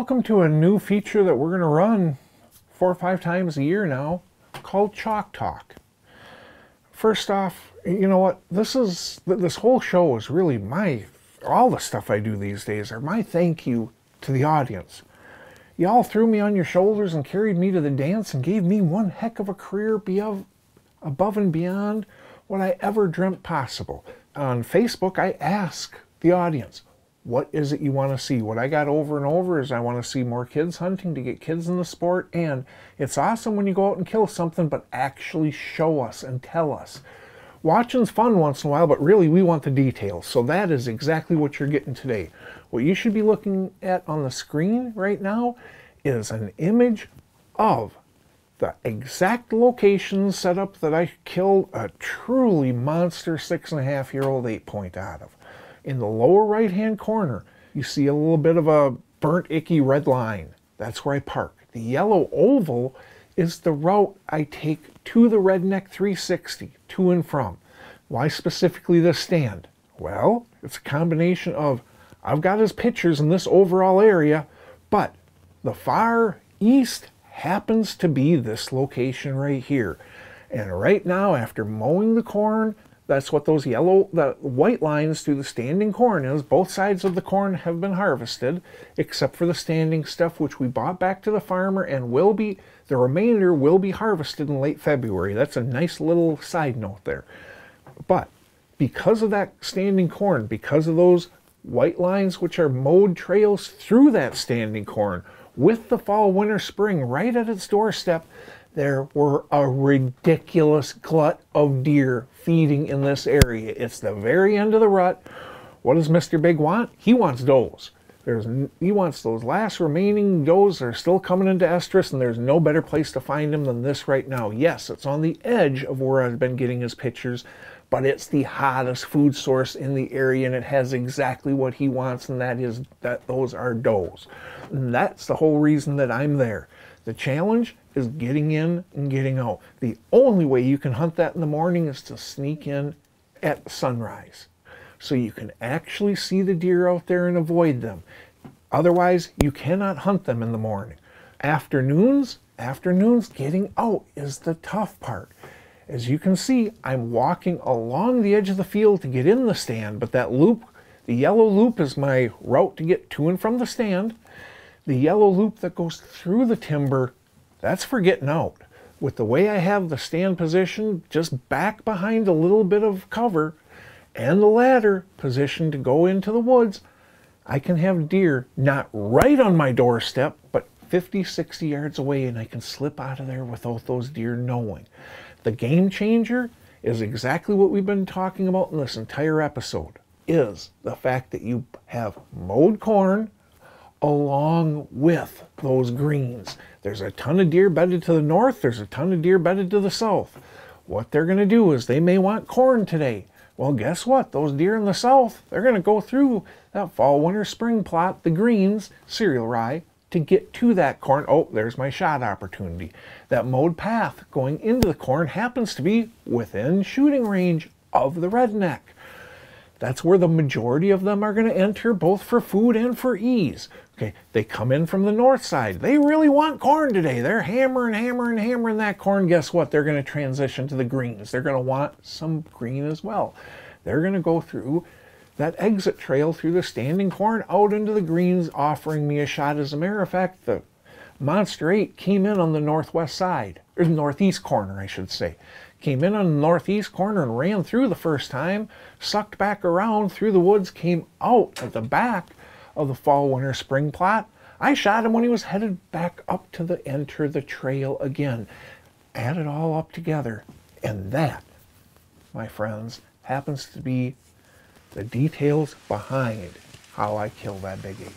Welcome to a new feature that we're going to run 4 or 5 times a year now, called Chalk Talk. First off, you know what, this whole show is really all the stuff I do these days are my thank you to the audience. Y'all threw me on your shoulders and carried me to the dance and gave me one heck of a career above and beyond what I ever dreamt possible. On Facebook, I ask the audience, what is it you want to see? What I got over and over is I want to see more kids hunting to get kids in the sport, and it's awesome when you go out and kill something, but actually show us and tell us. Watching's fun once in a while, but really we want the details. So that is exactly what you're getting today. What you should be looking at on the screen right now is an image of the exact location setup that I killed a truly monster 6.5-year-old 8-point out of. In the lower right hand corner, you see a little bit of a burnt icky red line. That's where I park. The yellow oval is the route I take to the Redneck 360, to and from. Why specifically this stand? Well, it's a combination of, I've got his pictures in this overall area, but the far east happens to be this location right here. And right now, after mowing the corn, that's what those the white lines through the standing corn is. Both sides of the corn have been harvested, except for the standing stuff, which we bought back to the farmer and the remainder will be harvested in late February. That's a nice little side note there. But because of that standing corn, because of those white lines, which are mowed trails through that standing corn, with the fall, winter, spring right at its doorstep, there were a ridiculous glut of deer feeding in this area. It's the very end of the rut. What does Mr. Big want? He wants does. He wants those last remaining does that are still coming into estrus, and there's no better place to find them than this right now. Yes, it's on the edge of where I've been getting his pictures, but it's the hottest food source in the area, and it has exactly what he wants, and that is that those are does. And that's the whole reason that I'm there. The challenge is getting in and getting out. The only way you can hunt that in the morning is to sneak in at sunrise, so you can actually see the deer out there and avoid them. Otherwise, you cannot hunt them in the morning. Afternoons, getting out is the tough part. As you can see, I'm walking along the edge of the field to get in the stand, but that loop, the yellow loop, is my route to get to and from the stand. The yellow loop that goes through the timber, that's for getting out. With the way I have the stand positioned, just back behind a little bit of cover, and the ladder positioned to go into the woods, I can have deer not right on my doorstep, but 50, 60 yards away, and I can slip out of there without those deer knowing. The game changer is exactly what we've been talking about in this entire episode, is the fact that you have mowed corn along with those greens. There's a ton of deer bedded to the north, there's a ton of deer bedded to the south. What they're going to do is they may want corn today. Well, guess what? Those deer in the south, they're going to go through that fall, winter, spring plot, the greens, cereal rye, to get to that corn. Oh, there's my shot opportunity. That mowed path going into the corn happens to be within shooting range of the redneck. That's where the majority of them are going to enter, both for food and for ease. Okay, they come in from the north side. They really want corn today. They're hammering that corn. Guess what? They're going to transition to the greens. They're going to want some green as well. They're going to go through that exit trail through the standing corn out into the greens, offering me a shot. As a matter of fact, the Monster 8 came in on the northwest side, or northeast corner, I should say. Came in on the northeast corner and ran through the first time, sucked back around through the woods, came out at the back of the fall, winter, spring plot. I shot him when he was headed back up to enter the trail again. Add it all up together, and that, my friends, happens to be the details behind how I kill that big 8.